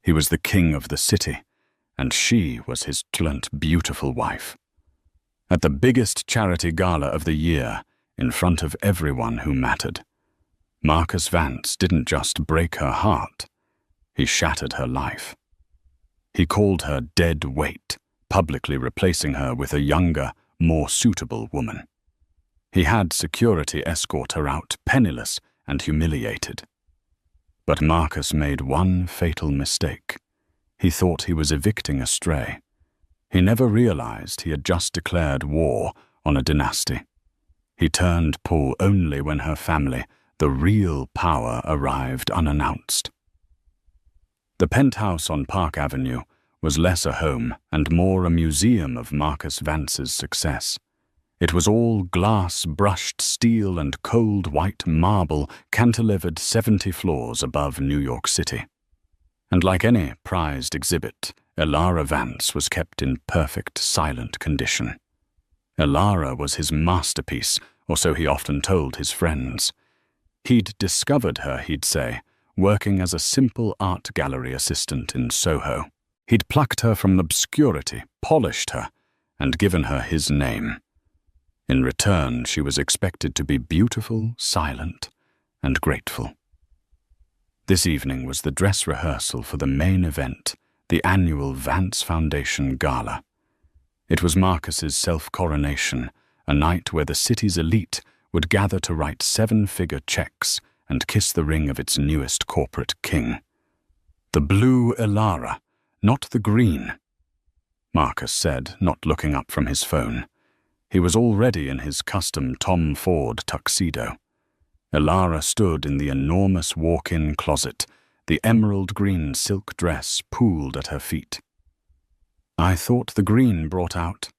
He was the king of the city, and she was his truculent, beautiful wife. At the biggest charity gala of the year, in front of everyone who mattered, Marcus Vance didn't just break her heart, he shattered her life. He called her dead weight, publicly replacing her with a younger, more suitable woman. He had security escort her out, penniless and humiliated. But Marcus made one fatal mistake. He thought he was evicting a stray. He never realized he had just declared war on a dynasty. He turned Paul only when her family, the real power, arrived unannounced. The penthouse on Park Avenue was less a home and more a museum of Marcus Vance's success. It was all glass, brushed steel and cold white marble cantilevered 70 floors above New York City. And like any prized exhibit, Elara Vance was kept in perfect, silent condition. Elara was his masterpiece, or so he often told his friends. He'd discovered her, he'd say, working as a simple art gallery assistant in Soho. He'd plucked her from obscurity, polished her, and given her his name. In return, she was expected to be beautiful, silent, and grateful. This evening was the dress rehearsal for the main event, the annual Vance Foundation Gala. It was Marcus's self-coronation, a night where the city's elite would gather to write 7-figure checks and kiss the ring of its newest corporate king. The blue Elara, not the green, Marcus said, not looking up from his phone. He was already in his custom Tom Ford tuxedo. Elara stood in the enormous walk-in closet, the emerald green silk dress pooled at her feet. I thought the green brought out,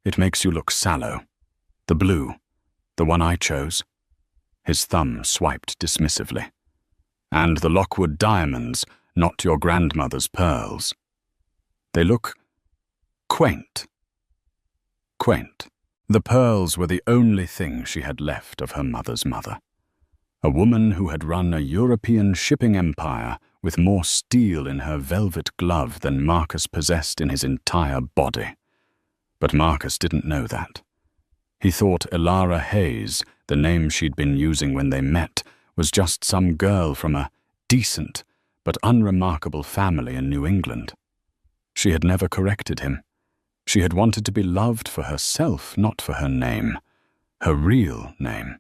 it makes you look sallow. The blue, the one I chose. His thumb swiped dismissively. And the Lockwood diamonds, not your grandmother's pearls. They look quaint. Quaint. The pearls were the only thing she had left of her mother's mother. A woman who had run a European shipping empire with more steel in her velvet glove than Marcus possessed in his entire body. But Marcus didn't know that. He thought Elara Hayes, the name she'd been using when they met, was just some girl from a decent but unremarkable family in New England. She had never corrected him. She had wanted to be loved for herself, not for her name, her real name.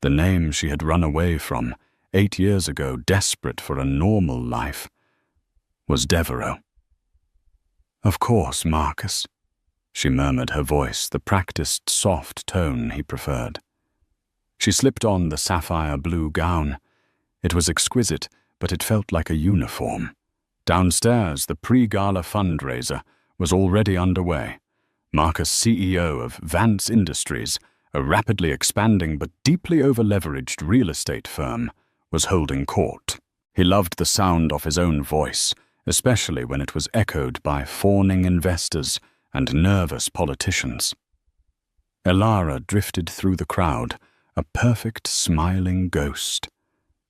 The name she had run away from 8 years ago, desperate for a normal life, was Devereaux. Of course, Marcus, she murmured, her voice the practiced soft tone he preferred. She slipped on the sapphire blue gown. It was exquisite, but it felt like a uniform. Downstairs, the pre-gala fundraiser was already underway. Marcus, CEO of Vance Industries, a rapidly expanding but deeply over-leveraged real estate firm, was holding court. He loved the sound of his own voice, especially when it was echoed by fawning investors and nervous politicians. Elara drifted through the crowd, a perfect smiling ghost.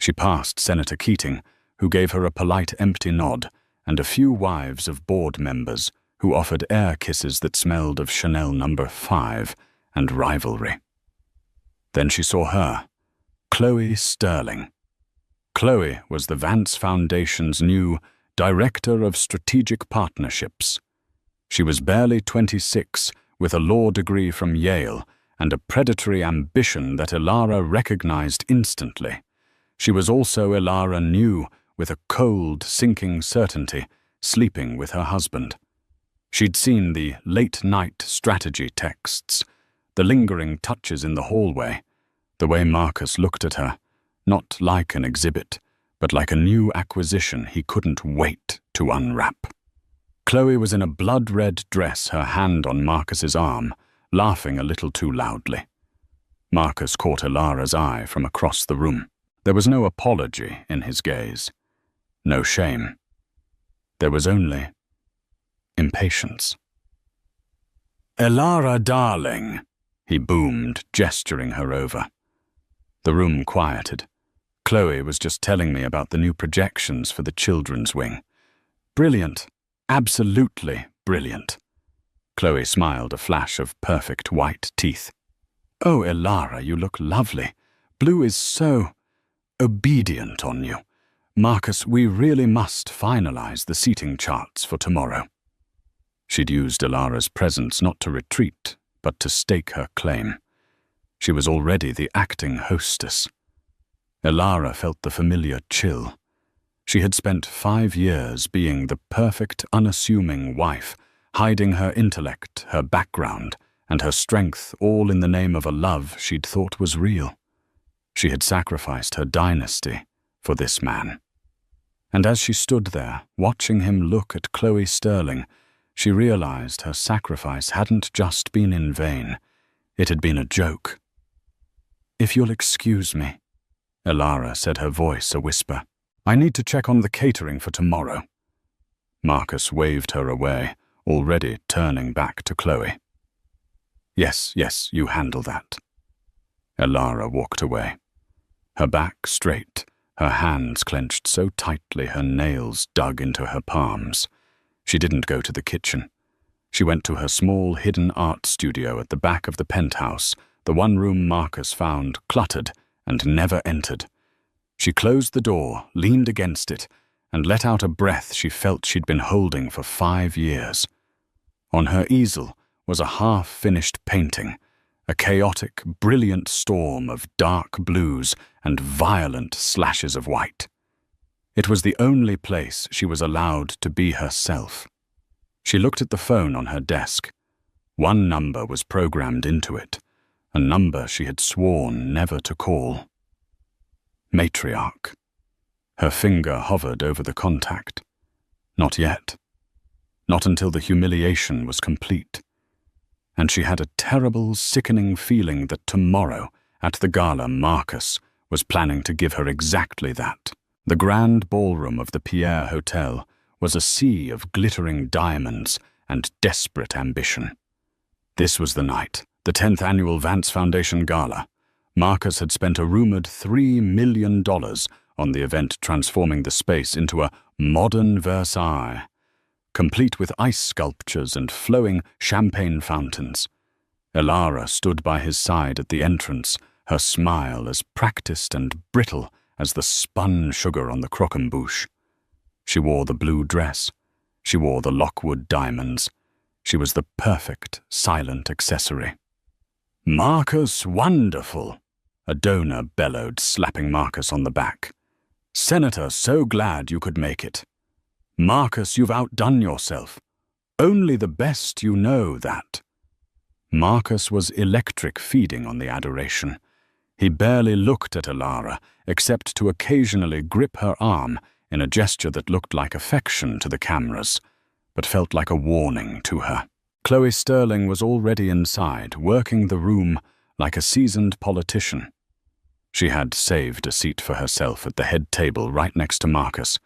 She passed Senator Keating, who gave her a polite empty nod, and a few wives of board members who offered air kisses that smelled of Chanel No. 5 and rivalry. Then she saw her, Chloe Sterling. Chloe was the Vance Foundation's new Director of Strategic Partnerships. She was barely 26, with a law degree from Yale and a predatory ambition that Elara recognized instantly. She was also, Elara knew, with a cold, sinking certainty, sleeping with her husband. She'd seen the late-night strategy texts, the lingering touches in the hallway, the way Marcus looked at her, not like an exhibit, but like a new acquisition he couldn't wait to unwrap. Chloe was in a blood-red dress, her hand on Marcus's arm, laughing a little too loudly. Marcus caught Elara's eye from across the room. There was no apology in his gaze, no shame. There was only impatience. "Elara, darling," he boomed, gesturing her over. The room quieted. Chloe was just telling me about the new projections for the children's wing. Brilliant. Absolutely brilliant. Chloe smiled, a flash of perfect white teeth. Oh, Elara, you look lovely. Blue is so obedient on you. Marcus, we really must finalize the seating charts for tomorrow. She'd used Elara's presence not to retreat, but to stake her claim. She was already the acting hostess. Elara felt the familiar chill. She had spent 5 years being the perfect, unassuming wife, hiding her intellect, her background, and her strength, all in the name of a love she'd thought was real. She had sacrificed her dynasty for this man. And as she stood there, watching him look at Chloe Sterling, she realized her sacrifice hadn't just been in vain. It had been a joke. "If you'll excuse me," Elara said, her voice a whisper. "I need to check on the catering for tomorrow." Marcus waved her away, already turning back to Chloe. Yes, you handle that." Elara walked away. Her back straight, her hands clenched so tightly her nails dug into her palms. She didn't go to the kitchen. She went to her small hidden art studio at the back of the penthouse, the one room Marcus found cluttered and never entered. She closed the door, leaned against it, and let out a breath she felt she'd been holding for 5 years. On her easel was a half-finished painting, a chaotic, brilliant storm of dark blues and violent slashes of white. It was the only place she was allowed to be herself. She looked at the phone on her desk. One number was programmed into it, a number she had sworn never to call. Matriarch. Her finger hovered over the contact. Not yet. Not until the humiliation was complete. And she had a terrible, sickening feeling that tomorrow, at the gala, Marcus was planning to give her exactly that. The grand ballroom of the Pierre Hotel was a sea of glittering diamonds and desperate ambition. This was the night, the 10th annual Vance Foundation Gala. Marcus had spent a rumored $3 million on the event, transforming the space into a modern Versailles, complete with ice sculptures and flowing champagne fountains. Elara stood by his side at the entrance, her smile as practiced and brittle as the spun sugar on the croquembouche. She wore the blue dress. She wore the Lockwood diamonds. She was the perfect, silent accessory. "Marcus, wonderful!" a donor bellowed, slapping Marcus on the back. "Senator, so glad you could make it. Marcus, you've outdone yourself. Only the best you know that." Marcus was electric feeding on the adoration. He barely looked at Elara, except to occasionally grip her arm in a gesture that looked like affection to the cameras, but felt like a warning to her. Chloe Sterling was already inside, working the room like a seasoned politician. She had saved a seat for herself at the head table right next to Marcus.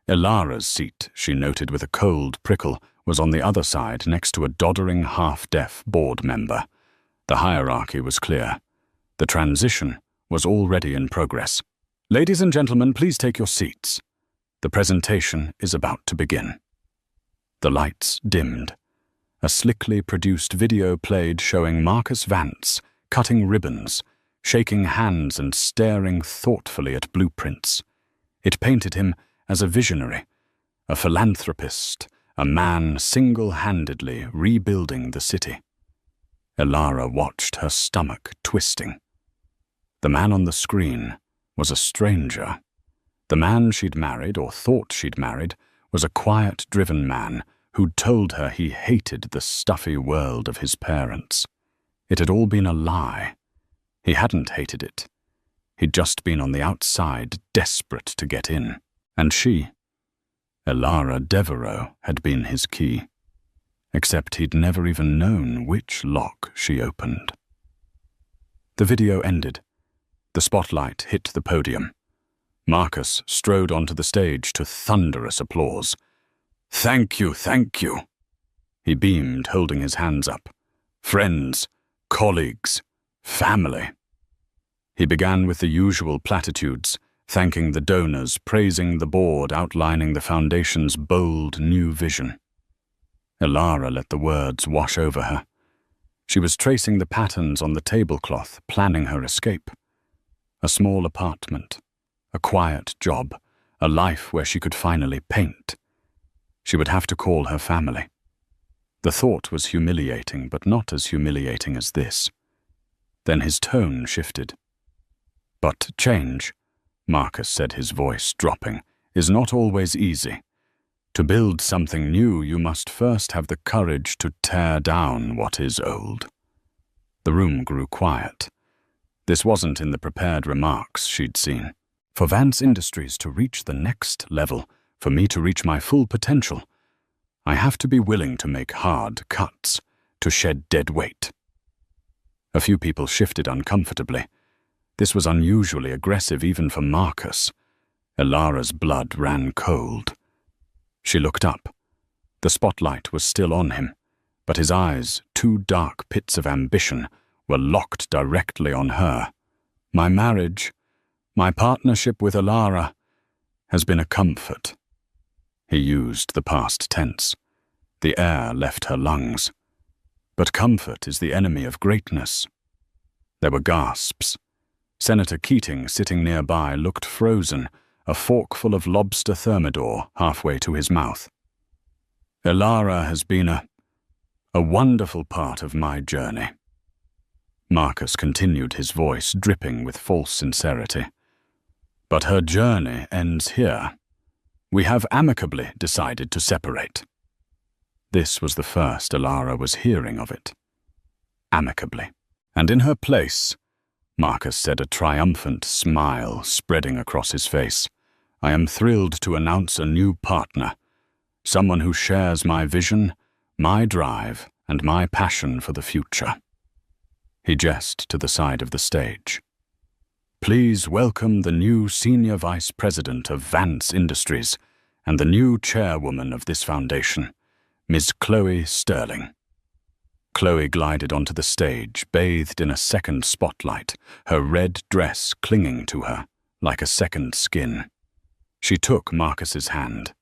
Elara's seat, she noted with a cold prickle, was on the other side next to a doddering half-deaf board member. The hierarchy was clear. The transition was already in progress. "Ladies and gentlemen, please take your seats. The presentation is about to begin." The lights dimmed. A slickly produced video played showing Marcus Vance cutting ribbons, shaking hands and staring thoughtfully at blueprints. It painted him as a visionary, a philanthropist, a man single-handedly rebuilding the city. Elara watched, her stomach twisting. The man on the screen was a stranger. The man she'd married, or thought she'd married, was a quiet, driven man who'd told her he hated the stuffy world of his parents. It had all been a lie. He hadn't hated it. He'd just been on the outside, desperate to get in. And she, Elara Devereaux, had been his key. Except he'd never even known which lock she opened. The video ended. The spotlight hit the podium. Marcus strode onto the stage to thunderous applause. "Thank you, thank you." He beamed, holding his hands up. "Friends, colleagues, family." He began with the usual platitudes, thanking the donors, praising the board, outlining the foundation's bold new vision. Elara let the words wash over her. She was tracing the patterns on the tablecloth, planning her escape. A small apartment, a quiet job, a life where she could finally paint. She would have to call her family. The thought was humiliating, but not as humiliating as this. Then his tone shifted. But change, Marcus said, his voice dropping, is not always easy. To build something new, you must first have the courage to tear down what is old. The room grew quiet. This wasn't in the prepared remarks she'd seen. For Vance Industries to reach the next level, for me to reach my full potential, I have to be willing to make hard cuts, to shed dead weight. A few people shifted uncomfortably. This was unusually aggressive even for Marcus. Elara's blood ran cold. She looked up. The spotlight was still on him, but his eyes, two dark pits of ambition, were locked directly on her. My marriage, my partnership with Elara, has been a comfort. He used the past tense. The air left her lungs. But comfort is the enemy of greatness. There were gasps. Senator Keating, sitting nearby, looked frozen, a forkful of lobster thermidor halfway to his mouth. Elara has been a wonderful part of my journey. Marcus continued, his voice dripping with false sincerity. But her journey ends here. We have amicably decided to separate. This was the first Elara was hearing of it. Amicably. And in her place, Marcus said, a triumphant smile spreading across his face, I am thrilled to announce a new partner, someone who shares my vision, my drive, and my passion for the future. He gestured to the side of the stage. Please welcome the new Senior Vice President of Vance Industries and the new chairwoman of this foundation, Ms. Chloe Sterling. Chloe glided onto the stage, bathed in a second spotlight, her red dress clinging to her like a second skin. She took Marcus's hand.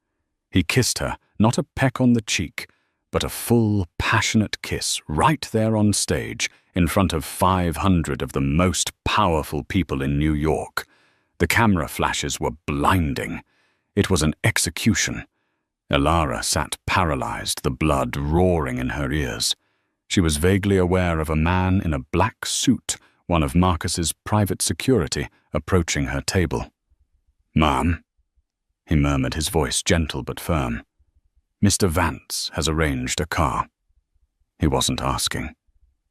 He kissed her, not a peck on the cheek, but a full, passionate kiss right there on stage in front of 500 of the most powerful people in New York. The camera flashes were blinding. It was an execution. Elara sat paralyzed, the blood roaring in her ears. She was vaguely aware of a man in a black suit, one of Marcus's private security, approaching her table. Ma'am, he murmured, his voice gentle but firm. Mr. Vance has arranged a car. He wasn't asking.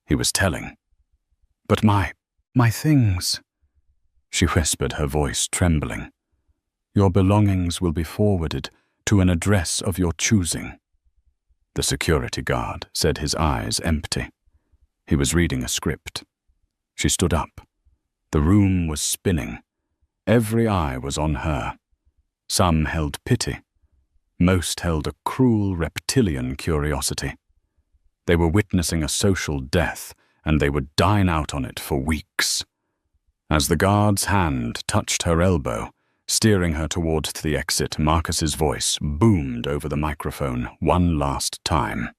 He was telling. But my things, she whispered, her voice trembling. Your belongings will be forwarded to an address of your choosing. The security guard said, his eyes empty. He was reading a script. She stood up. The room was spinning. Every eye was on her. Some held pity. Most held a cruel reptilian curiosity. They were witnessing a social death, and they would dine out on it for weeks. As the guard's hand touched her elbow, steering her towards the exit, Marcus's voice boomed over the microphone one last time.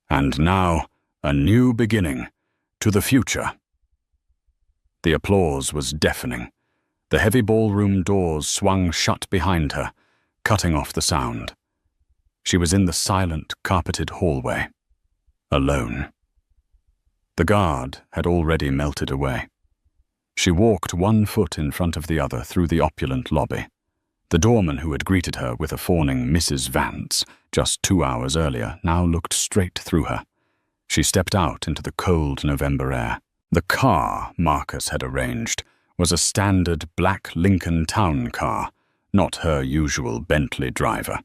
And now, a new beginning, to the future. The applause was deafening. The heavy ballroom doors swung shut behind her, cutting off the sound. She was in the silent, carpeted hallway, alone. The guard had already melted away. She walked one foot in front of the other through the opulent lobby. The doorman who had greeted her with a fawning Mrs. Vance just 2 hours earlier now looked straight through her. She stepped out into the cold November air. The car Marcus had arranged was a standard black Lincoln town car, not her usual Bentley driver.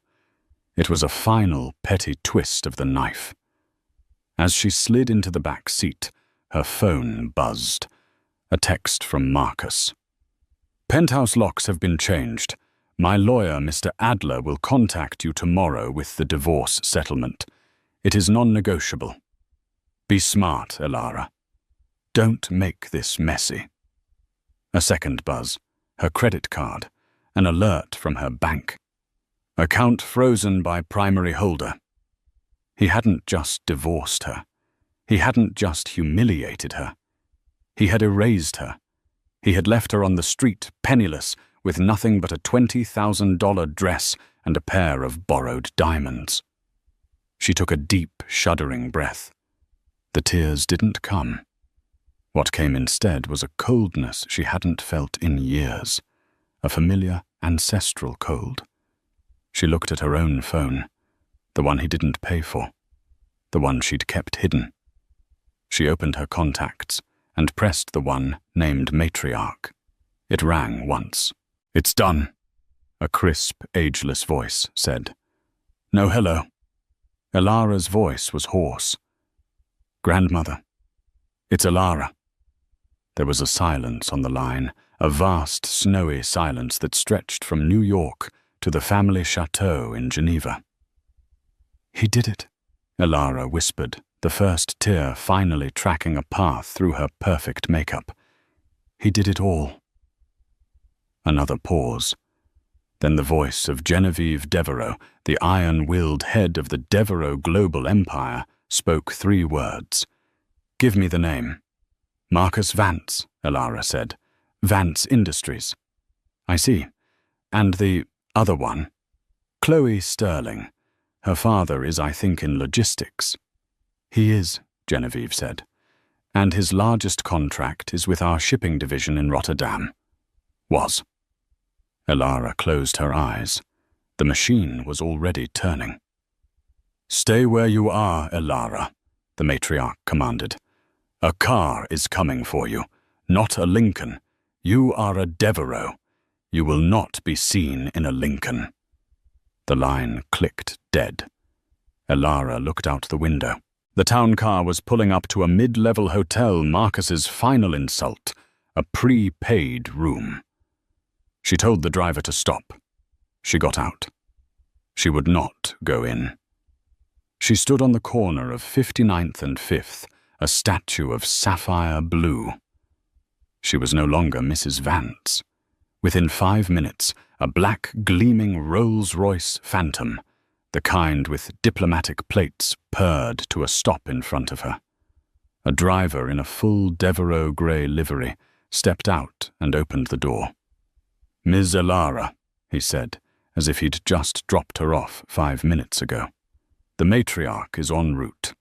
It was a final petty twist of the knife. As she slid into the back seat, her phone buzzed. A text from Marcus. Penthouse locks have been changed. My lawyer, Mr. Adler, will contact you tomorrow with the divorce settlement. It is non-negotiable. Be smart, Elara. Don't make this messy. A second buzz. her credit card, an alert from her bank. Account frozen by primary holder. He hadn't just divorced her. He hadn't just humiliated her. He had erased her. He had left her on the street, penniless, with nothing but a $20,000 dress and a pair of borrowed diamonds. She took a deep, shuddering breath. The tears didn't come. What came instead was a coldness she hadn't felt in years, a familiar, ancestral cold. She looked at her own phone, the one he didn't pay for, the one she'd kept hidden. She opened her contacts and pressed the one named Matriarch. It rang once. "It's done," a crisp, ageless voice said. "No hello." Elara's voice was hoarse. "Grandmother, it's Elara." There was a silence on the line, a vast, snowy silence that stretched from New York to the family chateau in Geneva. "He did it," Elara whispered, the first tear finally tracking a path through her perfect makeup. "He did it all." Another pause. Then the voice of Genevieve Devereaux, the iron-willed head of the Devereaux global empire, spoke 3 words. "Give me the name." "Marcus Vance," Elara said. "Vance Industries." "I see. And the other one?" "Chloe Sterling. Her father is, I think, in logistics." "He is," Genevieve said. "And his largest contract is with our shipping division in Rotterdam." "Was." Elara closed her eyes. The machine was already turning. "Stay where you are, Elara," the matriarch commanded. "A car is coming for you, not a Lincoln. You are a Devereaux. You will not be seen in a Lincoln." The line clicked dead. Elara looked out the window. The town car was pulling up to a mid-level hotel, Marcus's final insult, a pre-paid room. She told the driver to stop. She got out. She would not go in. She stood on the corner of 59th and 5th, a statue of sapphire blue. She was no longer Mrs. Vance. Within 5 minutes, a black, gleaming Rolls-Royce Phantom, the kind with diplomatic plates, purred to a stop in front of her. A driver in a full Devereaux grey livery stepped out and opened the door. "Ms. Elara," he said, as if he'd just dropped her off 5 minutes ago. "The matriarch is en route."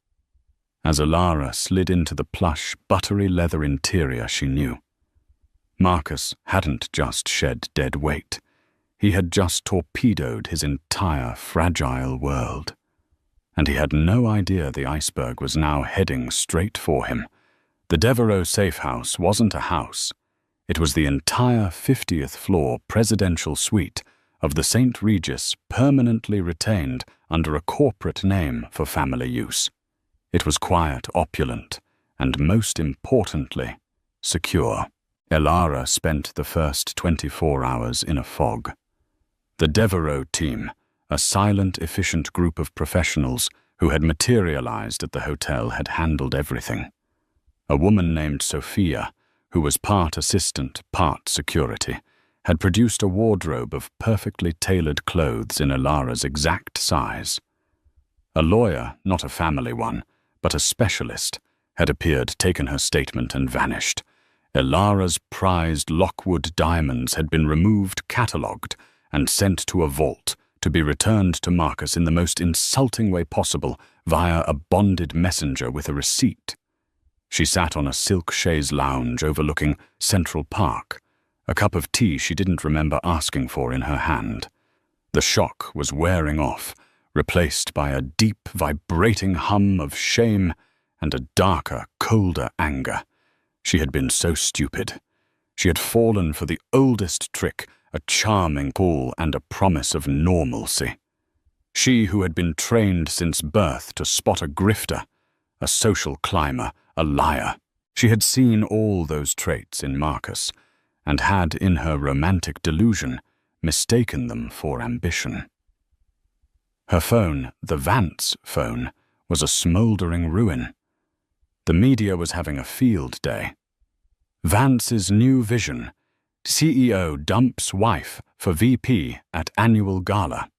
As Elara slid into the plush, buttery leather interior she knew. Marcus hadn't just shed dead weight. He had just torpedoed his entire fragile world. And he had no idea the iceberg was now heading straight for him. The Devereaux safe house wasn't a house. It was the entire 50th floor presidential suite of the St. Regis, permanently retained under a corporate name for family use. It was quiet, opulent, and most importantly, secure. Elara spent the first 24 hours in a fog. The Devereaux team, a silent, efficient group of professionals who had materialized at the hotel, had handled everything. A woman named Sophia, who was part assistant, part security, had produced a wardrobe of perfectly tailored clothes in Elara's exact size. A lawyer, not a family one, but a specialist, had appeared, taken her statement, and vanished. Elara's prized Lockwood diamonds had been removed, catalogued, and sent to a vault to be returned to Marcus in the most insulting way possible via a bonded messenger with a receipt. She sat on a silk chaise lounge overlooking Central Park, a cup of tea she didn't remember asking for in her hand. The shock was wearing off, replaced by a deep, vibrating hum of shame and a darker, colder anger. She had been so stupid. She had fallen for the oldest trick, a charming pull and a promise of normalcy. She who had been trained since birth to spot a grifter, a social climber, a liar. She had seen all those traits in Marcus, and had, in her romantic delusion, mistaken them for ambition. Her phone, the Vance phone, was a smouldering ruin. The media was having a field day. Vance's new vision, CEO dumps wife for VP at annual gala.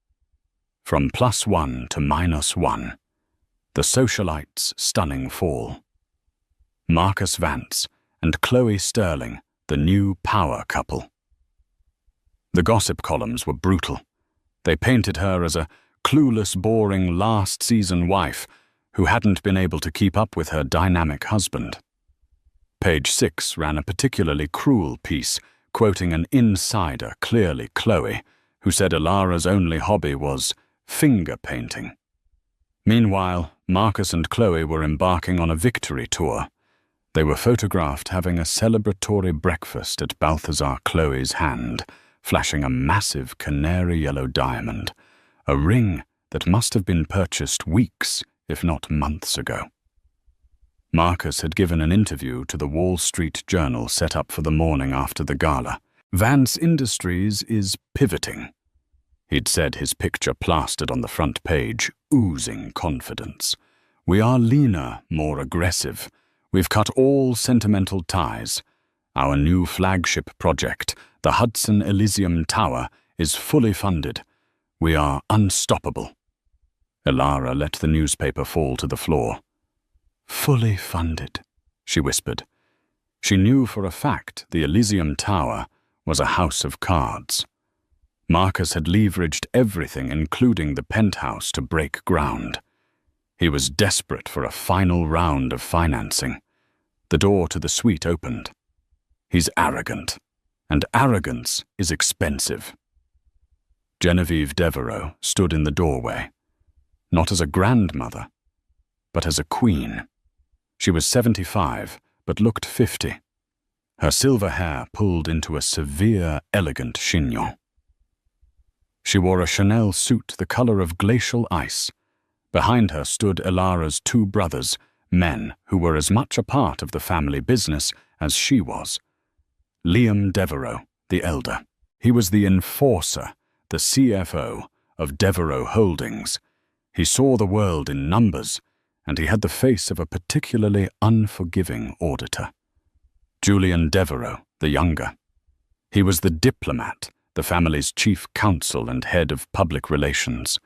From +1 to -1. The socialites' stunning fall. Marcus Vance and Chloe Sterling, the new power couple. The gossip columns were brutal. They painted her as a clueless, boring last-season wife who hadn't been able to keep up with her dynamic husband. Page 6 ran a particularly cruel piece, quoting an insider, clearly Chloe, who said Ilara's only hobby was finger painting. Meanwhile, Marcus and Chloe were embarking on a victory tour. They were photographed having a celebratory breakfast at Balthazar Chloe's hand, flashing a massive canary yellow diamond, a ring that must have been purchased weeks, if not months ago. Marcus had given an interview to the Wall Street Journal set up for the morning after the gala. Vance Industries is pivoting. He'd said, his picture plastered on the front page, oozing confidence. We are leaner, more aggressive. We've cut all sentimental ties. Our new flagship project, the Hudson Elysium Tower, is fully funded. We are unstoppable. Ilara let the newspaper fall to the floor. Fully funded, she whispered. She knew for a fact the Elysium Tower was a house of cards. Marcus had leveraged everything, including the penthouse, to break ground. He was desperate for a final round of financing. The door to the suite opened. He's arrogant, and arrogance is expensive. Genevieve Devereaux stood in the doorway, not as a grandmother, but as a queen. She was 75, but looked 50. Her silver hair pulled into a severe, elegant chignon. She wore a Chanel suit the color of glacial ice. Behind her stood Ilara's two brothers, men who were as much a part of the family business as she was. Liam Devereaux, the elder. He was the enforcer, the CFO of Devereaux Holdings. He saw the world in numbers, and he had the face of a particularly unforgiving auditor. Julian Devereaux, the younger. He was the diplomat, the family's chief counsel and head of public relations.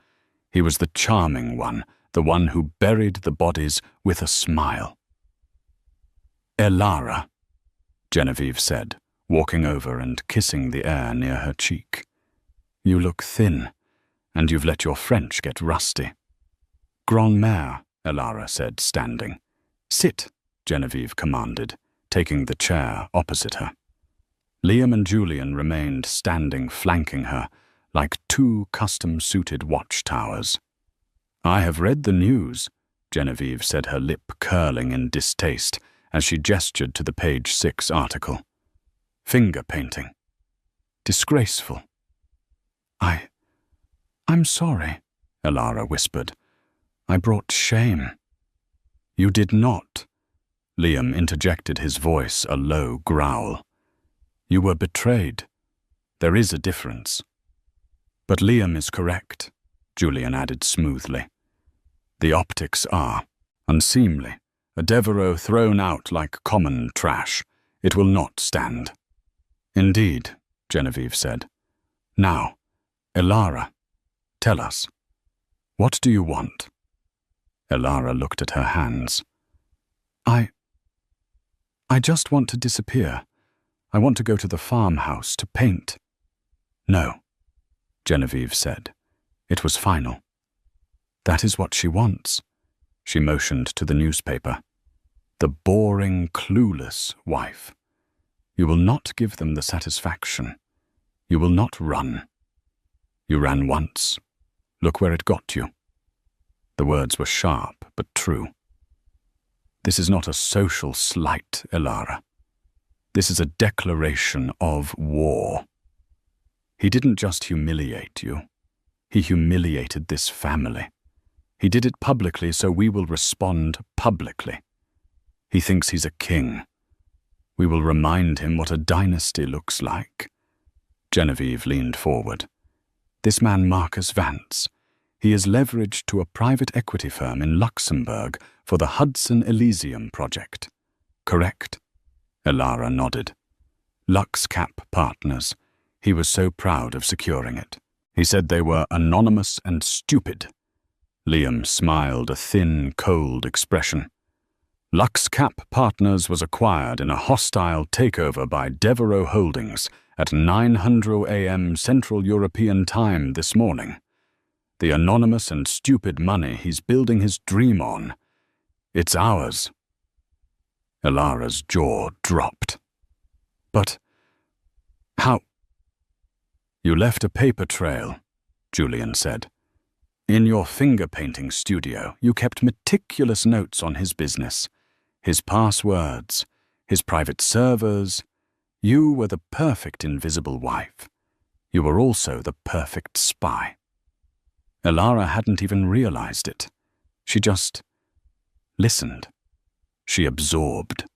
He was the charming one, the one who buried the bodies with a smile. Ilara, Genevieve said, walking over and kissing the air near her cheek. You look thin, and you've let your French get rusty. Grand-mère, Ilara said, standing. Sit, Genevieve commanded, taking the chair opposite her. Liam and Julian remained standing, flanking her, like two custom-suited watchtowers. I have read the news, Genevieve said, her lip curling in distaste as she gestured to the page 6 article. Finger painting. Disgraceful. I'm sorry, Ilara whispered. I brought shame. You did not. Liam interjected, his voice a low growl. You were betrayed. There is a difference. But Liam is correct, Julian added smoothly. The optics are unseemly. A Devereaux thrown out like common trash. It will not stand. Indeed, Genevieve said. Now, Ilara, tell us, what do you want? Ilara looked at her hands. I just want to disappear. I want to go to the farmhouse to paint. No, Genevieve said. It was final. That is what she wants. She motioned to the newspaper. The boring, clueless wife. You will not give them the satisfaction. You will not run. You ran once. Look where it got you. The words were sharp, but true. This is not a social slight, Ilara. This is a declaration of war. He didn't just humiliate you. He humiliated this family. He did it publicly, so we will respond publicly. He thinks he's a king. We will remind him what a dynasty looks like. Genevieve leaned forward. This man, Marcus Vance, he is leveraged to a private equity firm in Luxembourg for the Hudson Elysium project. Correct? Ilara nodded. LuxCap Partners. He was so proud of securing it. He said they were anonymous and stupid. Liam smiled a thin, cold expression. LuxCap Partners was acquired in a hostile takeover by Devereux Holdings at 9:00 a.m. Central European Time this morning. The anonymous and stupid money he's building his dream on. It's ours. Elara's jaw dropped. But how? You left a paper trail, Julian said. In your finger-painting studio, you kept meticulous notes on his business, his passwords, his private servers. You were the perfect invisible wife. You were also the perfect spy. Elara hadn't even realized it. She just listened. She absorbed.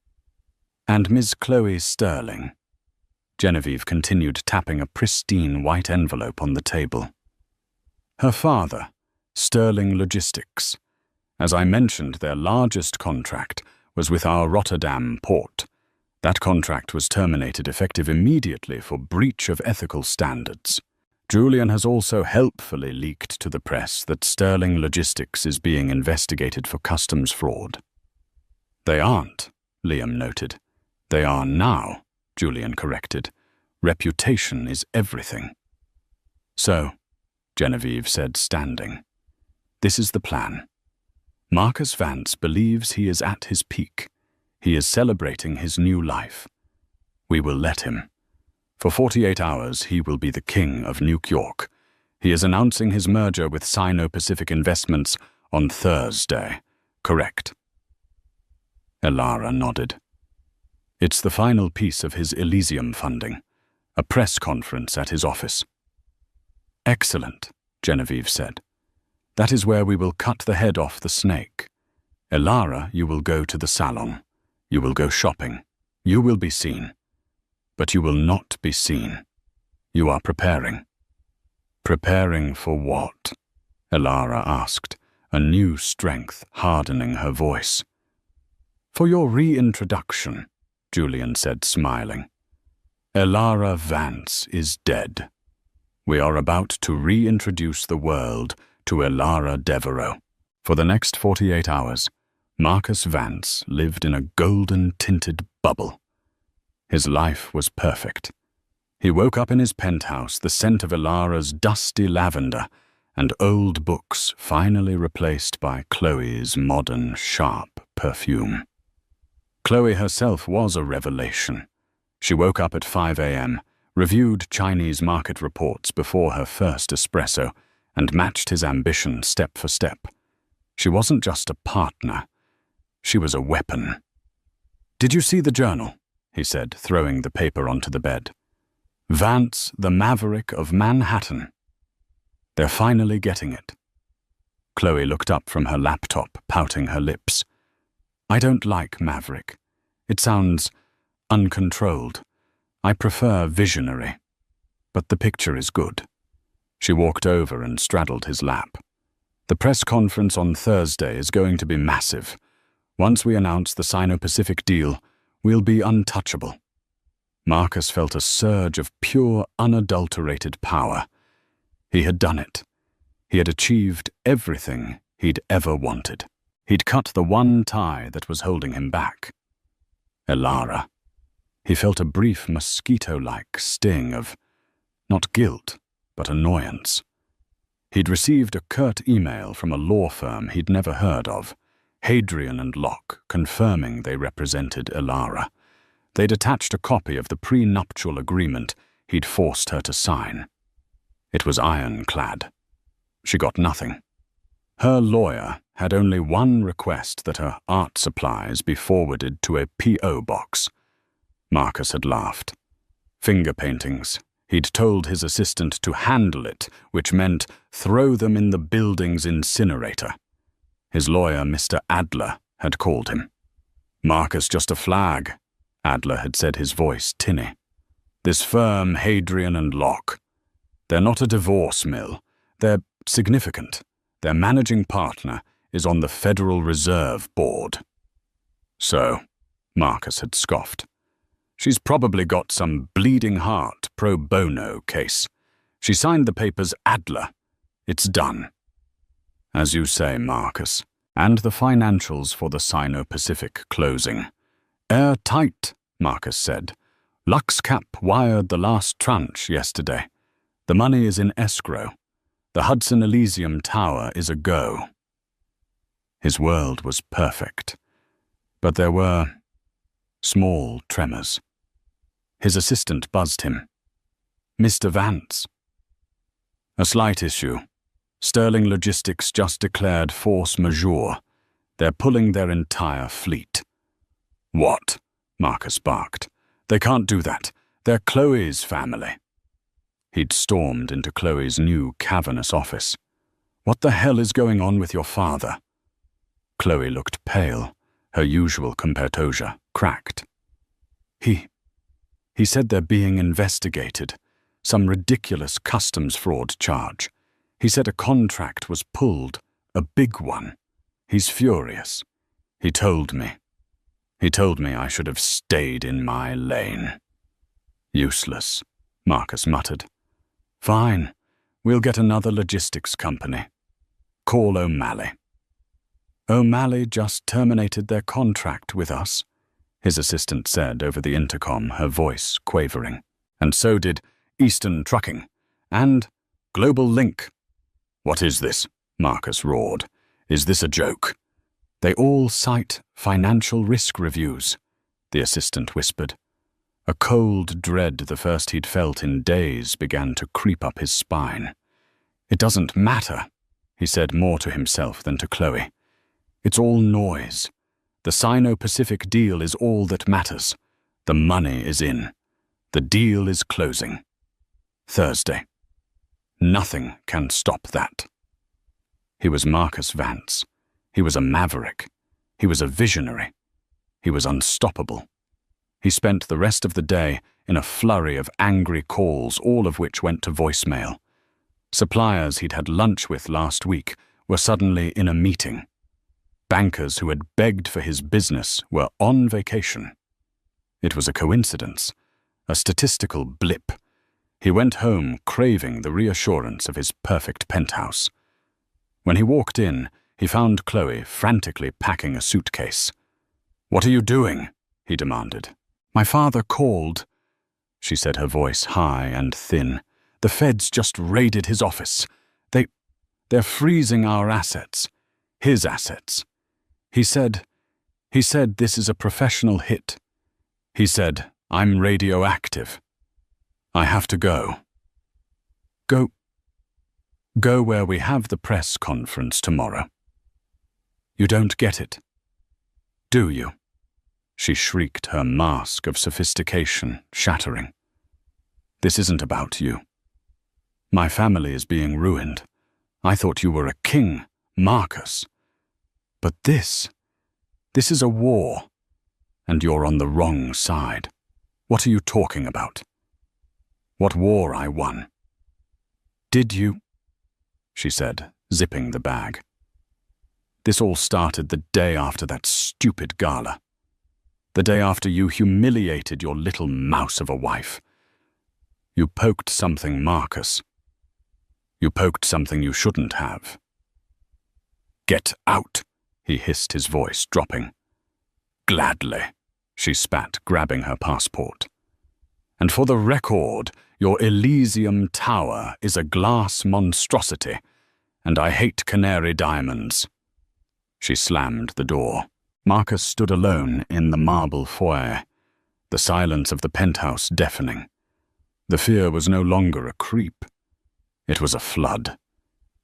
And Ms. Chloe Sterling. Genevieve continued tapping a pristine white envelope on the table. Her father, Sterling Logistics. As I mentioned, their largest contract was with our Rotterdam port. That contract was terminated effective immediately for breach of ethical standards. Julian has also helpfully leaked to the press that Sterling Logistics is being investigated for customs fraud. They aren't, Liam noted. They are now, Julian corrected. Reputation is everything. So, Genevieve said, standing. This is the plan. Marcus Vance believes he is at his peak. He is celebrating his new life. We will let him. For 48 hours, he will be the king of New York. He is announcing his merger with Sino-Pacific Investments on Thursday. Correct. Elara nodded. It's the final piece of his Elysium funding. A press conference at his office. Excellent, Genevieve said. That is where we will cut the head off the snake. Elara, you will go to the salon. You will go shopping. You will be seen. But you will not be seen. You are preparing. Preparing for what? Elara asked, a new strength hardening her voice. For your reintroduction, Julian said, smiling. Elara Vance is dead. We are about to reintroduce the world to Elara Devereux. For the next 48 hours, Marcus Vance lived in a golden-tinted bubble. His life was perfect. He woke up in his penthouse, the scent of Elara's dusty lavender and old books finally replaced by Chloe's modern, sharp perfume. Chloe herself was a revelation. She woke up at 5 a.m., reviewed Chinese market reports before her first espresso, and matched his ambition step for step. She wasn't just a partner. She was a weapon. Did you see the journal? He said, throwing the paper onto the bed. Vance, the Maverick of Manhattan. They're finally getting it. Chloe looked up from her laptop, pouting her lips. I don't like Maverick. It sounds uncontrolled. I prefer visionary. But the picture is good. She walked over and straddled his lap. The press conference on Thursday is going to be massive. Once we announce the Sino-Pacific deal, we'll be untouchable. Marcus felt a surge of pure, unadulterated power. He had done it. He had achieved everything he'd ever wanted. He'd cut the one tie that was holding him back. Elara. He felt a brief mosquito-like sting of, not guilt, but annoyance. He'd received a curt email from a law firm he'd never heard of, Hadrian and Locke, confirming they represented Elara. They'd attached a copy of the prenuptial agreement he'd forced her to sign. It was ironclad. She got nothing. Her lawyer had only one request, that her art supplies be forwarded to a P.O. box. Marcus had laughed. Finger paintings. He'd told his assistant to handle it, which meant throw them in the building's incinerator. His lawyer, Mr. Adler, had called him. Marcus, just a flag, Adler had said, his voice tinny. This firm, Hadrian and Locke. They're not a divorce mill. They're significant. Their managing partner is on the Federal Reserve Board. So, Marcus had scoffed. She's probably got some bleeding heart pro bono case. She signed the papers Adler. It's done. As you say, Marcus. And the financials for the Sino-Pacific closing. Airtight, Marcus said. LuxCap wired the last tranche yesterday. The money is in escrow. The Hudson Elysium Tower is a go. His world was perfect. But there were small tremors. His assistant buzzed him. Mr. Vance. A slight issue. Sterling Logistics just declared force majeure. They're pulling their entire fleet. What? Marcus barked. They can't do that. They're Chloe's family. He'd stormed into Chloe's new cavernous office. What the hell is going on with your father? Chloe looked pale, her usual composure cracked. He said they're being investigated. Some ridiculous customs fraud charge. He said a contract was pulled, a big one. He's furious. He told me I should have stayed in my lane. Useless, Marcus muttered. Fine, we'll get another logistics company. Call O'Malley. O'Malley just terminated their contract with us, his assistant said over the intercom, her voice quavering. And so did Eastern Trucking and Global Link. What is this? Marcus roared. Is this a joke? They all cite financial risk reviews, the assistant whispered. A cold dread, the first he'd felt in days, began to creep up his spine. It doesn't matter, he said more to himself than to Chloe. It's all noise. The Sino-Pacific deal is all that matters. The money is in. The deal is closing. Thursday. Nothing can stop that. He was Marcus Vance. He was a maverick. He was a visionary. He was unstoppable. He spent the rest of the day in a flurry of angry calls, all of which went to voicemail. Suppliers he'd had lunch with last week were suddenly in a meeting. Bankers who had begged for his business were on vacation. It was a coincidence, a statistical blip. He went home craving the reassurance of his perfect penthouse. When he walked in, he found Chloe frantically packing a suitcase. "What are you doing?" he demanded. "My father called," she said, her voice high and thin. "The feds just raided his office. They're freezing our assets. His assets. He said this is a professional hit. He said, I'm radioactive. I have to go. Go where we have the press conference tomorrow. You don't get it, do you?" She shrieked, her mask of sophistication shattering. "This isn't about you. My family is being ruined. I thought you were a king, Marcus. But this is a war, and you're on the wrong side. What are you talking about? What war I won?" "Did you?" she said, zipping the bag. "This all started the day after that stupid gala. The day after you humiliated your little mouse of a wife. You poked something, Marcus. You poked something you shouldn't have." "Get out," he hissed, his voice dropping. "Gladly," she spat, grabbing her passport. "And for the record, your Elysium Tower is a glass monstrosity, and I hate canary diamonds." She slammed the door. Marcus stood alone in the marble foyer, the silence of the penthouse deafening. The fear was no longer a creep. It was a flood.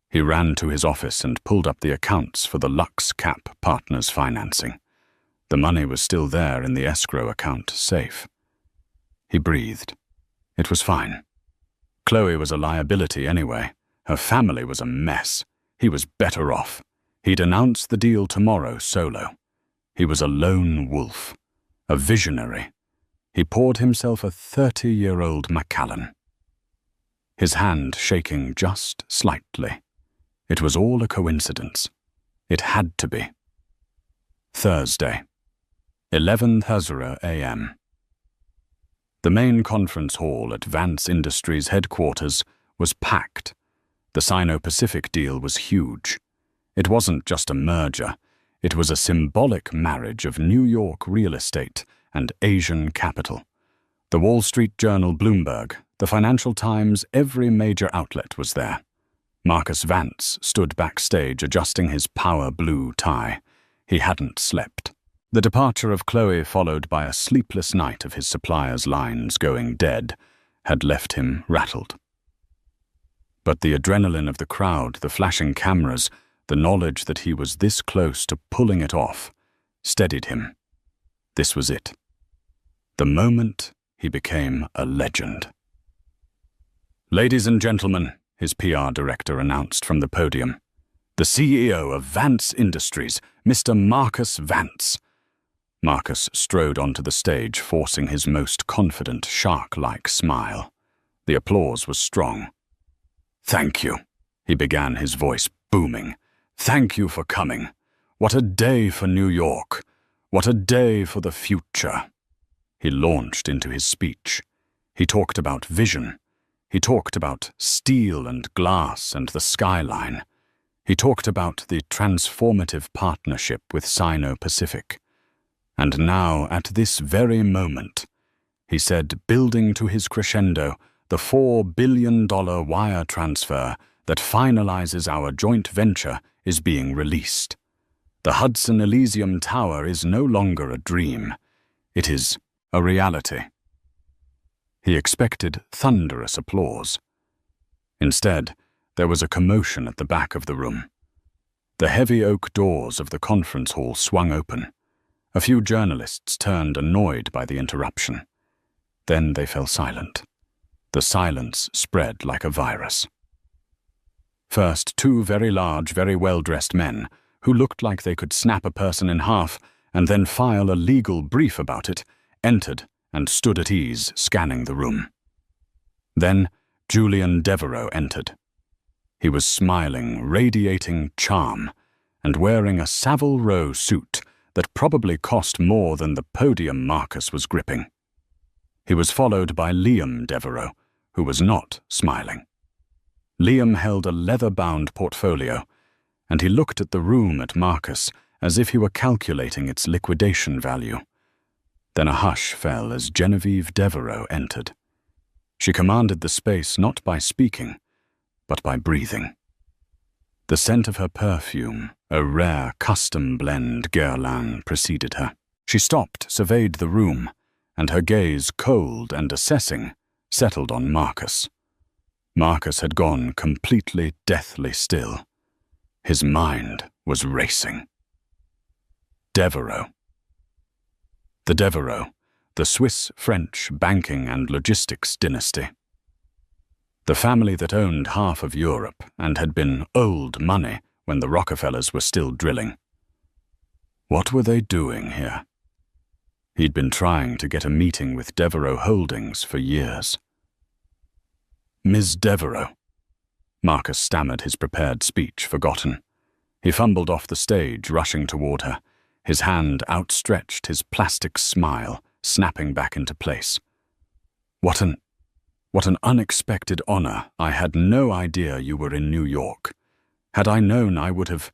He ran to his office and pulled up the accounts for the LuxCap Partners financing. The money was still there in the escrow account, safe. He breathed. It was fine. Chloe was a liability anyway. Her family was a mess. He was better off. He'd announce the deal tomorrow solo. He was a lone wolf, a visionary. He poured himself a 30-year-old Macallan. His hand shaking just slightly. It was all a coincidence. It had to be. Thursday, 11:00 a.m. The main conference hall at Vance Industries headquarters was packed. The Sino-Pacific deal was huge. It wasn't just a merger. It was a symbolic marriage of New York real estate and Asian capital. The Wall Street Journal, Bloomberg, the Financial Times, every major outlet was there. Marcus Vance stood backstage adjusting his power blue tie. He hadn't slept. The departure of Chloe, followed by a sleepless night of his suppliers' lines going dead, had left him rattled. But the adrenaline of the crowd, the flashing cameras, the knowledge that he was this close to pulling it off, steadied him. This was it. The moment he became a legend. "Ladies and gentlemen," his PR director announced from the podium, "the CEO of Vance Industries, Mr. Marcus Vance." Marcus strode onto the stage, forcing his most confident, shark-like smile. The applause was strong. "Thank you," he began, his voice booming. "Thank you for coming. What a day for New York. What a day for the future." He launched into his speech. He talked about vision. He talked about steel and glass and the skyline. He talked about the transformative partnership with Sino-Pacific. And now, at this very moment, he said, building to his crescendo, the $4 billion wire transfer that finalizes our joint venture is being released. The Hudson Elysium Tower is no longer a dream. It is a reality. He expected thunderous applause. Instead, there was a commotion at the back of the room. The heavy oak doors of the conference hall swung open. A few journalists turned, annoyed by the interruption. Then they fell silent. The silence spread like a virus. First, two very large, very well-dressed men, who looked like they could snap a person in half and then file a legal brief about it, entered and stood at ease, scanning the room. Then Julian Devereaux entered. He was smiling, radiating charm, and wearing a Savile Row suit that probably cost more than the podium Marcus was gripping. He was followed by Liam Devereaux, who was not smiling. Liam held a leather-bound portfolio, and he looked at the room at Marcus as if he were calculating its liquidation value. Then a hush fell as Genevieve Devereaux entered. She commanded the space not by speaking, but by breathing. The scent of her perfume, a rare custom blend Guerlain, preceded her. She stopped, surveyed the room, and her gaze, cold and assessing, settled on Marcus. Marcus had gone completely deathly still. His mind was racing. Devereaux. The Devereaux, the Swiss-French banking and logistics dynasty. The family that owned half of Europe and had been old money when the Rockefellers were still drilling. What were they doing here? He'd been trying to get a meeting with Devereaux Holdings for years. "Ms. Devereaux." Marcus stammered, his prepared speech forgotten. He fumbled off the stage, rushing toward her, his hand outstretched, his plastic smile snapping back into place. What an unexpected honor. I had no idea you were in New York. Had I known, I would have...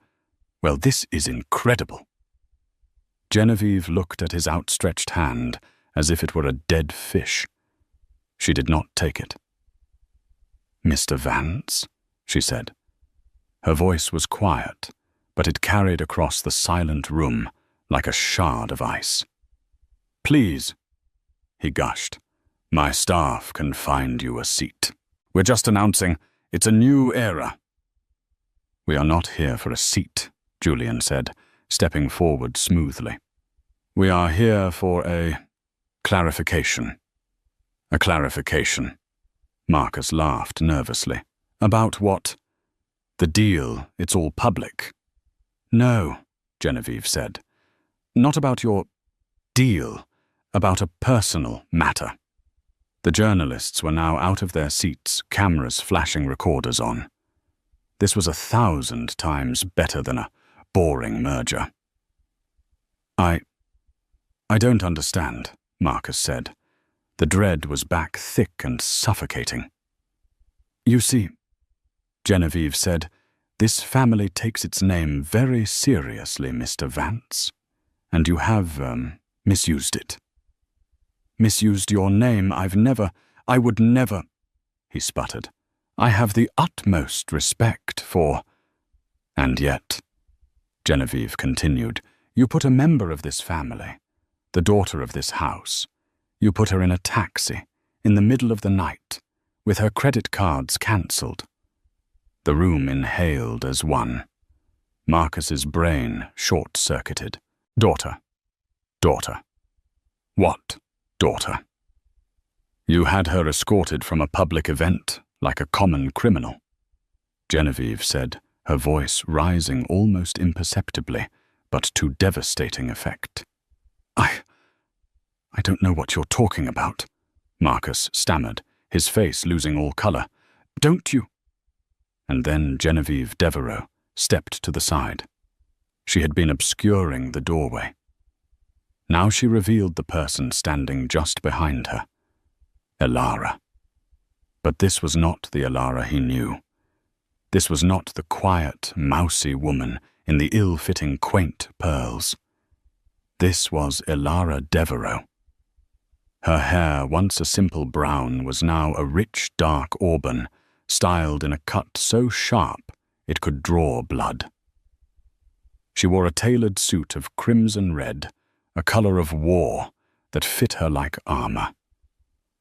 Well, this is incredible." Genevieve looked at his outstretched hand as if it were a dead fish. She did not take it. "Mr. Vance," she said. Her voice was quiet, but it carried across the silent room like a shard of ice. "Please," he gushed. "My staff can find you a seat. We're just announcing it's a new era." "We are not here for a seat," Julian said, stepping forward smoothly. "We are here for a clarification." "A clarification," Marcus laughed nervously. "About what?" "The deal, it's all public." "No," Genevieve said. "Not about your deal, about a personal matter." The journalists were now out of their seats, cameras flashing recorders on. This was 1,000 times better than a boring merger. I don't understand," Marcus said. The dread was back thick and suffocating. "You see," Genevieve said, "this family takes its name very seriously, Mr. Vance, and you have, misused it." "Misused your name? I would never," he sputtered. "I have the utmost respect for—" "And yet," Genevieve continued, "you put a member of this family, the daughter of this house, you put her in a taxi, in the middle of the night, with her credit cards cancelled." The room inhaled as one. Marcus's brain short-circuited. "Daughter. Daughter. What daughter?" "You had her escorted from a public event, like a common criminal," Genevieve said, her voice rising almost imperceptibly, but to devastating effect. I don't know what you're talking about," Marcus stammered, his face losing all color. "Don't you—" And then Genevieve Devereaux stepped to the side. She had been obscuring the doorway. Now she revealed the person standing just behind her. Elara. But this was not the Elara he knew. This was not the quiet, mousy woman in the ill-fitting quaint pearls. This was Elara Devereaux. Her hair, once a simple brown, was now a rich dark auburn, styled in a cut so sharp it could draw blood. She wore a tailored suit of crimson red, a color of war that fit her like armor.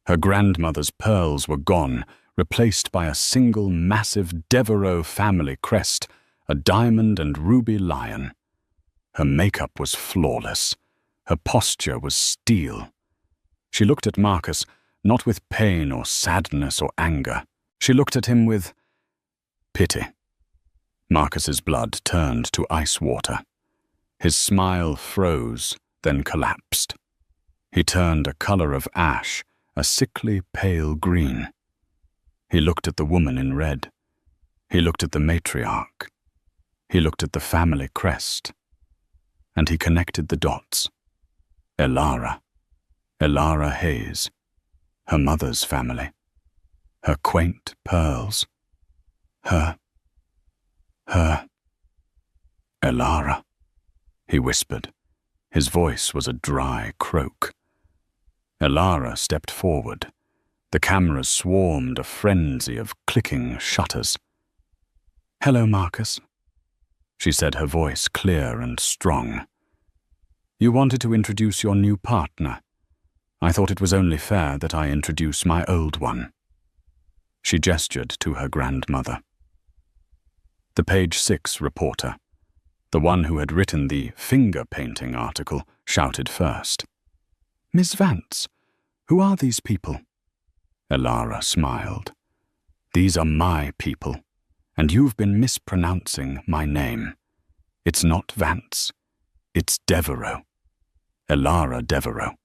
Her grandmother's pearls were gone, replaced by a single massive Devereaux family crest, a diamond and ruby lion. Her makeup was flawless. Her posture was steel. She looked at Marcus, not with pain or sadness or anger. She looked at him with pity. Marcus's blood turned to ice water. His smile froze, then collapsed. He turned a color of ash, a sickly pale green. He looked at the woman in red. He looked at the matriarch. He looked at the family crest. And he connected the dots. Elara. Elara Hayes. Her mother's family. Her quaint pearls. Her. Elara, he whispered. His voice was a dry croak. Elara stepped forward. The cameras swarmed a frenzy of clicking shutters. "Hello, Marcus," she said, her voice clear and strong. "You wanted to introduce your new partner. I thought it was only fair that I introduce my old one." She gestured to her grandmother. The Page 6 reporter, the one who had written the finger-painting article, shouted first. "Miss Vance, who are these people?" Elara smiled. "These are my people, and you've been mispronouncing my name. It's not Vance. It's Devereaux. Elara Devereaux."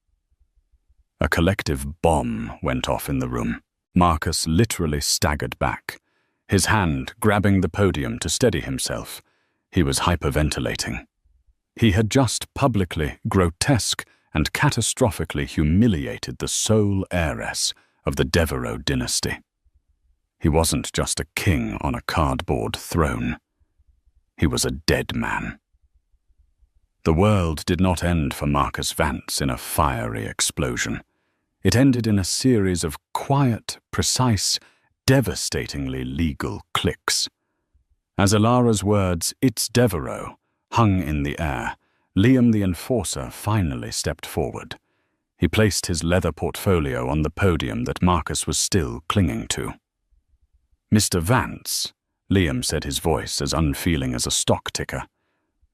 A collective bomb went off in the room. Marcus literally staggered back, his hand grabbing the podium to steady himself. He was hyperventilating. He had just publicly, grotesque, and catastrophically humiliated the sole heiress of the Devereaux dynasty. He wasn't just a king on a cardboard throne. He was a dead man. The world did not end for Marcus Vance in a fiery explosion. It ended in a series of quiet, precise, devastatingly legal clicks. As Elara's words, "It's Devereaux," hung in the air, Liam the Enforcer finally stepped forward. He placed his leather portfolio on the podium that Marcus was still clinging to. "Mr. Vance," Liam said, his voice as unfeeling as a stock ticker,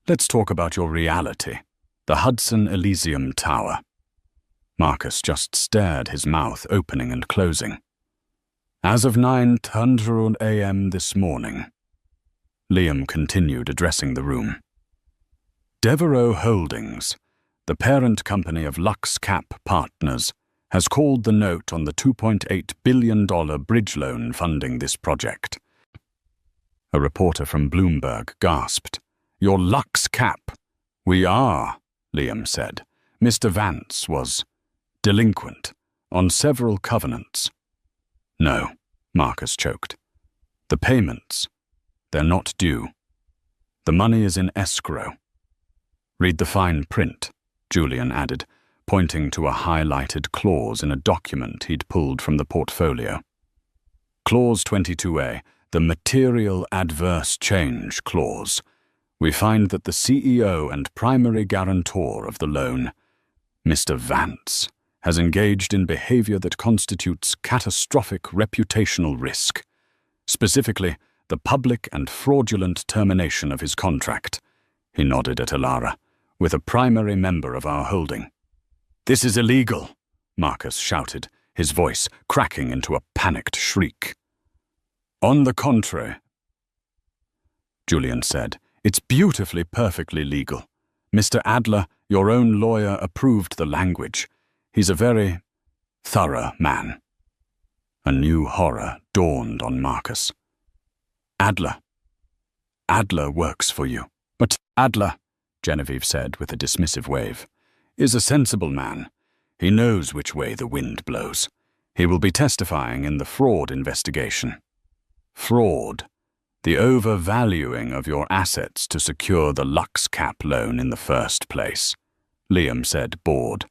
"let's talk about your reality, the Hudson Elysium Tower." Marcus just stared, his mouth opening and closing. "As of 9:00 a.m. this morning," Liam continued, addressing the room, "Devereaux Holdings, the parent company of Lux Cap Partners, has called the note on the $2.8 billion bridge loan funding this project." A reporter from Bloomberg gasped. "You're Lux Cap." "We are," Liam said. "Mr. Vance was delinquent, on several covenants. No, Marcus choked. The payments, they're not due. The money is in escrow. Read the fine print, Julian added, pointing to a highlighted clause in a document he'd pulled from the portfolio. Clause 22A, the Material Adverse Change Clause. We find that the CEO and primary guarantor of the loan, Mr. Vance, has engaged in behavior that constitutes catastrophic reputational risk, specifically the public and fraudulent termination of his contract, he nodded at Elara, with a primary member of our holding. This is illegal, Marcus shouted, his voice cracking into a panicked shriek. On the contrary, Julian said, it's beautifully, perfectly legal. Mr. Adler, your own lawyer, approved the language. He's a very thorough man. A new horror dawned on Marcus. Adler works for you. But Adler, Genevieve said with a dismissive wave, is a sensible man. He knows which way the wind blows. He will be testifying in the fraud investigation. Fraud. The overvaluing of your assets to secure the LuxCap loan in the first place, Liam said, bored.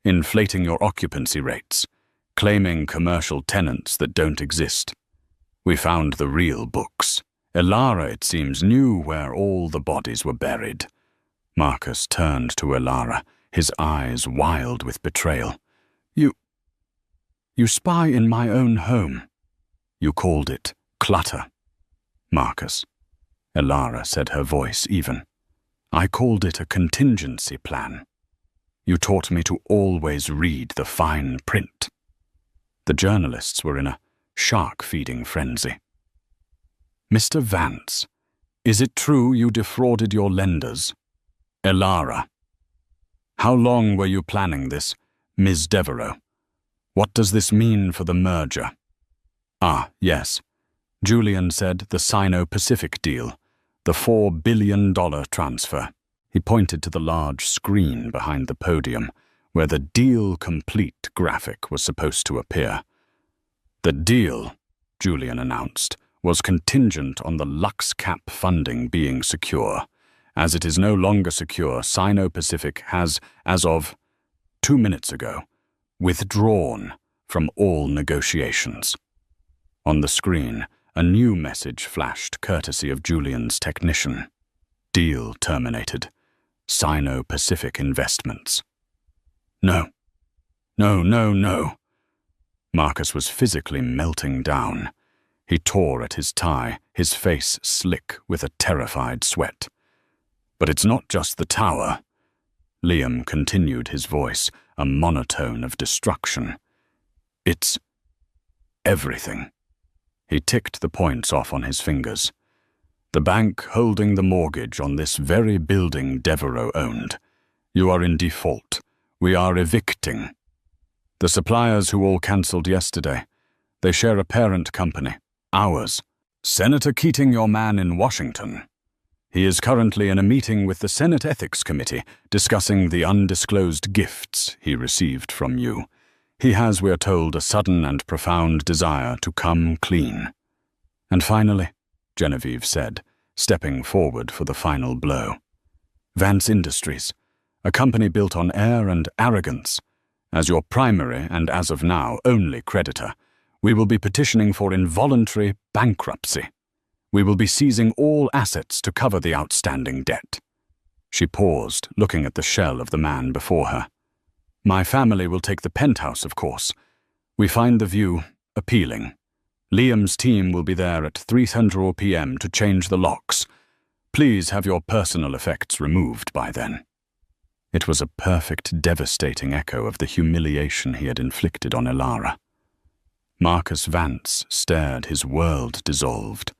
Inflating your occupancy rates, claiming commercial tenants that don't exist. We found the real books. Elara, it seems, knew where all the bodies were buried. Marcus turned to Elara, his eyes wild with betrayal. You spy in my own home. You called it clutter. Marcus, Elara said, her voice even. I called it a contingency plan. You taught me to always read the fine print. The journalists were in a shark-feeding frenzy. Mr. Vance, is it true you defrauded your lenders? Elara. How long were you planning this, Ms. Devereux? What does this mean for the merger? Ah, yes. Julian said the Sino-Pacific deal, the $4 billion transfer. He pointed to the large screen behind the podium, where the deal complete graphic was supposed to appear. The deal, Julian announced, was contingent on the LuxCap funding being secure. As it is no longer secure, Sino-Pacific has, as of 2 minutes ago, withdrawn from all negotiations. On the screen, a new message flashed courtesy of Julian's technician. Deal terminated. Sino-Pacific Investments. No. Marcus was physically melting down. He tore at his tie, his face slick with a terrified sweat. But it's not just the tower. Liam continued, his voice a monotone of destruction. It's everything. He ticked the points off on his fingers. The bank holding the mortgage on this very building Devereux owned. You are in default. We are evicting. The suppliers who all cancelled yesterday. They share a parent company. Ours. Senator Keating, your man in Washington. He is currently in a meeting with the Senate Ethics Committee discussing the undisclosed gifts he received from you. He has, we're told, a sudden and profound desire to come clean. And finally, Genevieve said, stepping forward for the final blow. Vance Industries, a company built on air and arrogance. As your primary and, as of now, only creditor, we will be petitioning for involuntary bankruptcy. We will be seizing all assets to cover the outstanding debt. She paused, looking at the shell of the man before her. My family will take the penthouse, of course. We find the view appealing. Liam's team will be there at 3:00 p.m. to change the locks. Please have your personal effects removed by then. It was a perfect, devastating echo of the humiliation he had inflicted on Elara. Marcus Vance stared, his world dissolved.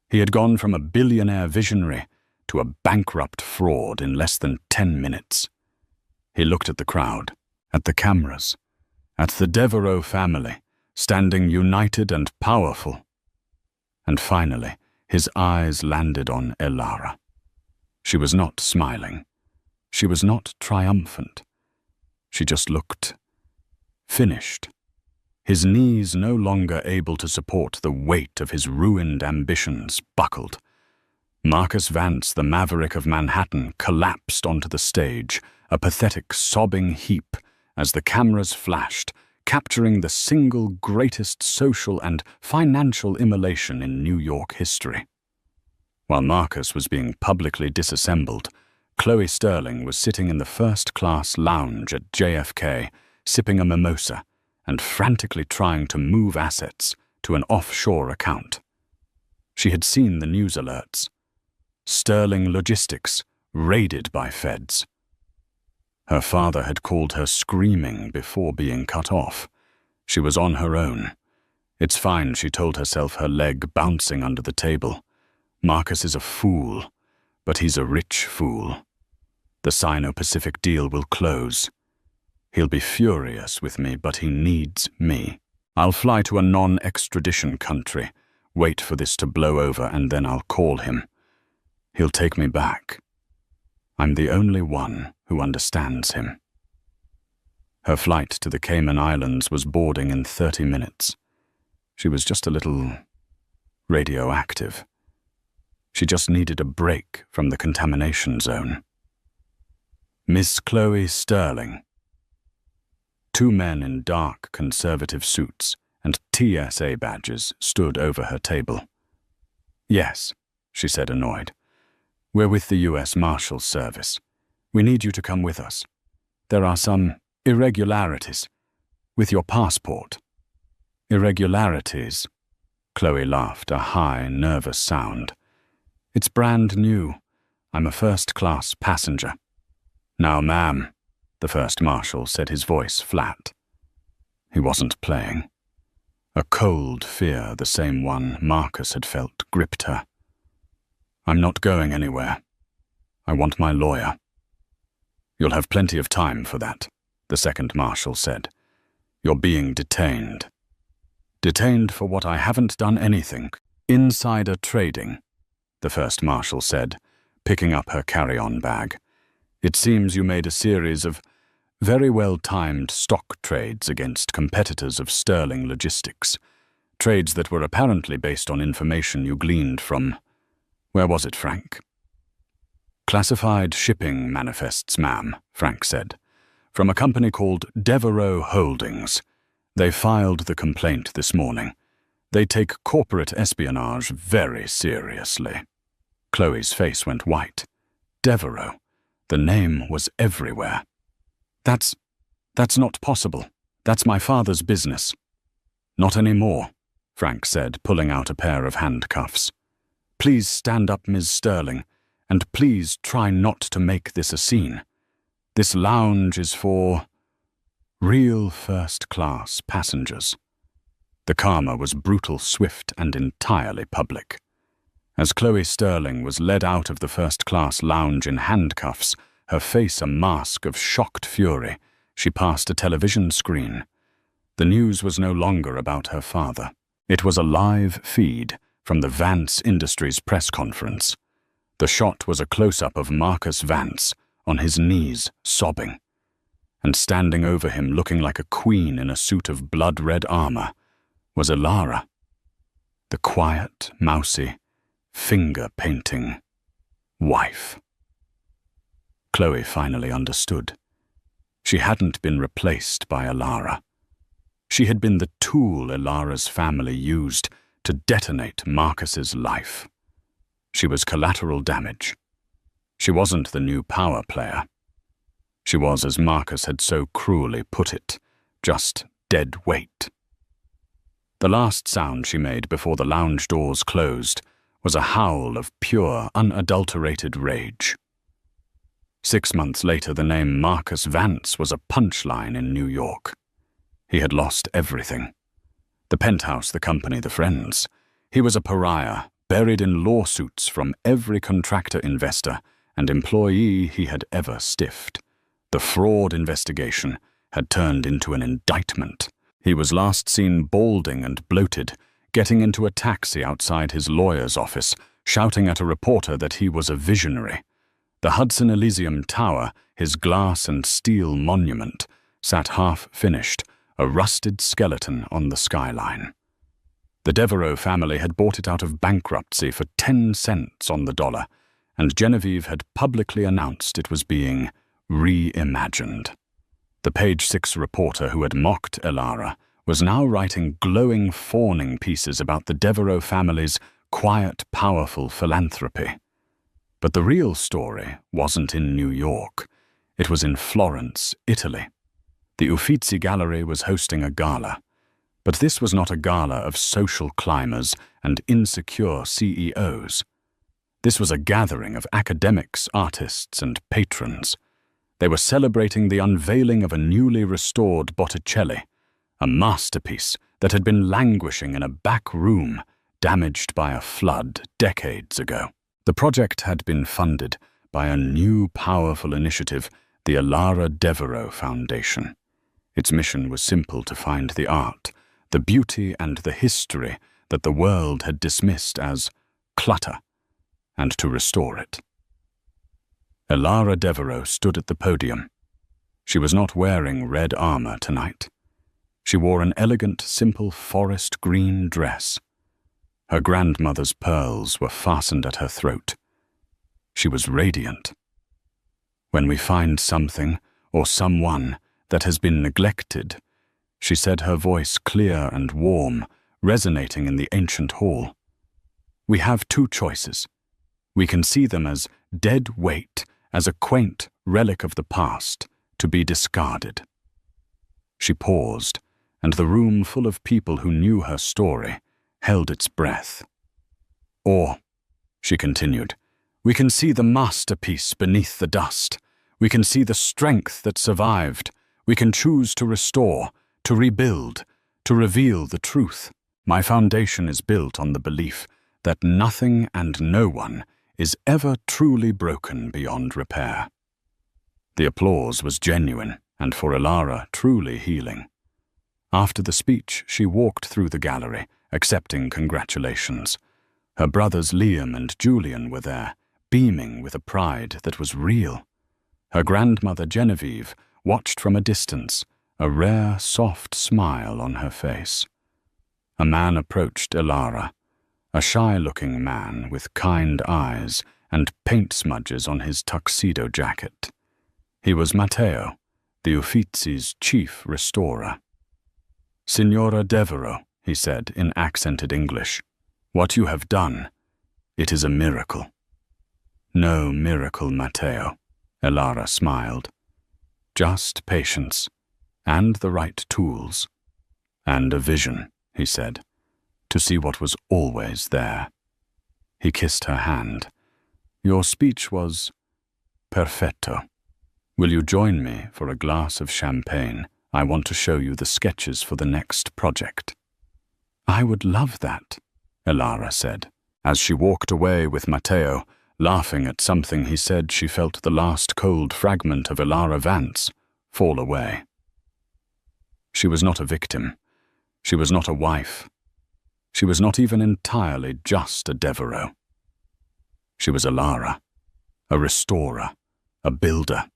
He had gone from a billionaire visionary to a bankrupt fraud in less than 10 minutes. He looked at the crowd, at the cameras, at the Devereux family, standing united and powerful. And finally, his eyes landed on Elara. She was not smiling. She was not triumphant. She just looked Finished. His knees no longer able to support the weight of his ruined ambitions buckled. Marcus Vance, the maverick of Manhattan, collapsed onto the stage, a pathetic sobbing heap, as the cameras flashed, capturing the single greatest social and financial immolation in New York history. While Marcus was being publicly disassembled, Chloe Sterling was sitting in the first-class lounge at JFK, sipping a mimosa and frantically trying to move assets to an offshore account. She had seen the news alerts. Sterling Logistics raided by feds. Her father had called her screaming before being cut off. She was on her own. It's fine, she told herself, her leg bouncing under the table. Marcus is a fool, but he's a rich fool. The Sino-Pacific deal will close. He'll be furious with me, but he needs me. I'll fly to a non-extradition country, wait for this to blow over, and then I'll call him. He'll take me back. I'm the only one who understands him. Her flight to the Cayman Islands was boarding in 30 minutes. She was just a little radioactive. She just needed a break from the contamination zone. Miss Chloe Sterling. Two men in dark conservative suits and TSA badges stood over her table. Yes, she said, annoyed. We're with the U.S. Marshals Service. We need you to come with us. There are some irregularities with your passport. Irregularities? Chloe laughed, a high, nervous sound. It's brand new. I'm a first-class passenger. Now, ma'am, the first marshal said, his voice flat. He wasn't playing. A cold fear, the same one Marcus had felt, gripped her. I'm not going anywhere. I want my lawyer. You'll have plenty of time for that, the second marshal said. You're being detained. Detained for what I haven't done anything. Insider trading, the first marshal said, picking up her carry-on bag. It seems you made a series of very well-timed stock trades against competitors of Sterling Logistics. Trades that were apparently based on information you gleaned from... Where was it, Frank? Classified shipping manifests, ma'am, Frank said. From a company called Devereaux Holdings. They filed the complaint this morning. They take corporate espionage very seriously. Chloe's face went white. Devereaux. The name was everywhere. That's not possible. That's my father's business. Not anymore, Frank said, pulling out a pair of handcuffs. Please stand up, Ms. Sterling, and please try not to make this a scene. This lounge is for real first-class passengers. The karma was brutal, swift, and entirely public. As Chloe Sterling was led out of the first-class lounge in handcuffs, her face a mask of shocked fury, she passed a television screen. The news was no longer about her father. It was a live feed from the Vance Industries press conference. The shot was a close-up of Marcus Vance on his knees, sobbing. And standing over him, looking like a queen in a suit of blood-red armor, was Alara, the quiet, mousy, finger-painting wife. Chloe finally understood. She hadn't been replaced by Alara. She had been the tool Alara's family used to detonate Marcus's life. She was collateral damage. She wasn't the new power player. She was, as Marcus had so cruelly put it, just dead weight. The last sound she made before the lounge doors closed was a howl of pure, unadulterated rage. 6 months later, the name Marcus Vance was a punchline in New York. He had lost everything. The penthouse, the company, the friends. He was a pariah, buried in lawsuits from every contractor, investor, and employee he had ever stiffed. The fraud investigation had turned into an indictment. He was last seen balding and bloated, getting into a taxi outside his lawyer's office, shouting at a reporter that he was a visionary. The Hudson Elysium Tower, his glass and steel monument, sat half-finished, a rusted skeleton on the skyline. The Devereux family had bought it out of bankruptcy for 10 cents on the dollar, and Genevieve had publicly announced it was being reimagined. The Page 6 reporter who had mocked Elara was now writing glowing, fawning pieces about the Devereux family's quiet, powerful philanthropy. But the real story wasn't in New York. It was in Florence, Italy. The Uffizi Gallery was hosting a gala. But this was not a gala of social climbers and insecure CEOs. This was a gathering of academics, artists, and patrons. They were celebrating the unveiling of a newly restored Botticelli, a masterpiece that had been languishing in a back room damaged by a flood decades ago. The project had been funded by a new powerful initiative, the Elara Devereux Foundation. Its mission was simple: to find the art, the beauty and the history that the world had dismissed as clutter, and to restore it. Elara Devereux stood at the podium. She was not wearing red armor tonight. She wore an elegant, simple forest green dress. Her grandmother's pearls were fastened at her throat. She was radiant. "When we find something or someone that has been neglected," she said, her voice clear and warm, resonating in the ancient hall, "we have two choices. We can see them as dead weight, as a quaint relic of the past, to be discarded." She paused, and the room full of people who knew her story held its breath. "Or," she continued, "we can see the masterpiece beneath the dust. We can see the strength that survived. We can choose to restore, to rebuild, to reveal the truth. My foundation is built on the belief that nothing and no one is ever truly broken beyond repair." The applause was genuine, and for Elara, truly healing. After the speech, she walked through the gallery, accepting congratulations. Her brothers Liam and Julian were there, beaming with a pride that was real. Her grandmother Genevieve watched from a distance, a rare, soft smile on her face. A man approached Elara, a shy-looking man with kind eyes and paint smudges on his tuxedo jacket. He was Matteo, the Uffizi's chief restorer. "Signora Devereux," he said in accented English, "what you have done, it is a miracle." "No miracle, Matteo," Elara smiled. "Just patience, and the right tools, and a vision," he said, "to see what was always there." He kissed her hand. "Your speech was perfetto. Will you join me for a glass of champagne? I want to show you the sketches for the next project." "I would love that," Elara said. As she walked away with Matteo, laughing at something he said, she felt the last cold fragment of Elara Vance fall away. She was not a victim. She was not a wife. She was not even entirely just a Devereux. She was Elara, a restorer, a builder.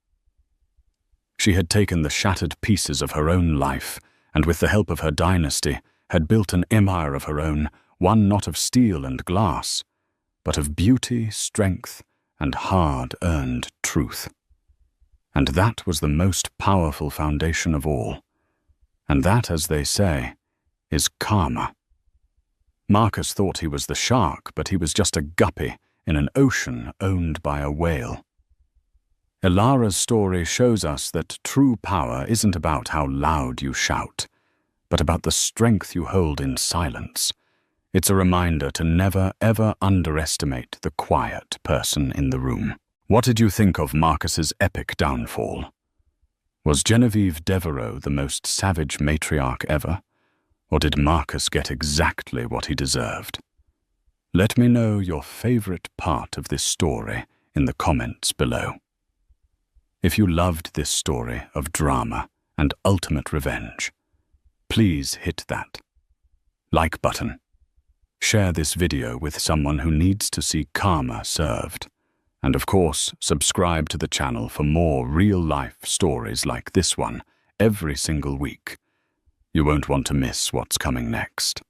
She had taken the shattered pieces of her own life, and with the help of her dynasty, had built an empire of her own, one not of steel and glass, but of beauty, strength, and hard-earned truth. And that was the most powerful foundation of all. And that, as they say, is karma. Marcus thought he was the shark, but he was just a guppy in an ocean owned by a whale. Elara's story shows us that true power isn't about how loud you shout, but about the strength you hold in silence. It's a reminder to never, ever underestimate the quiet person in the room. What did you think of Marcus's epic downfall? Was Genevieve Devereux the most savage matriarch ever? Or did Marcus get exactly what he deserved? Let me know your favorite part of this story in the comments below. If you loved this story of drama and ultimate revenge, please hit that like button. Share this video with someone who needs to see karma served. And of course, subscribe to the channel for more real-life stories like this one every single week. You won't want to miss what's coming next.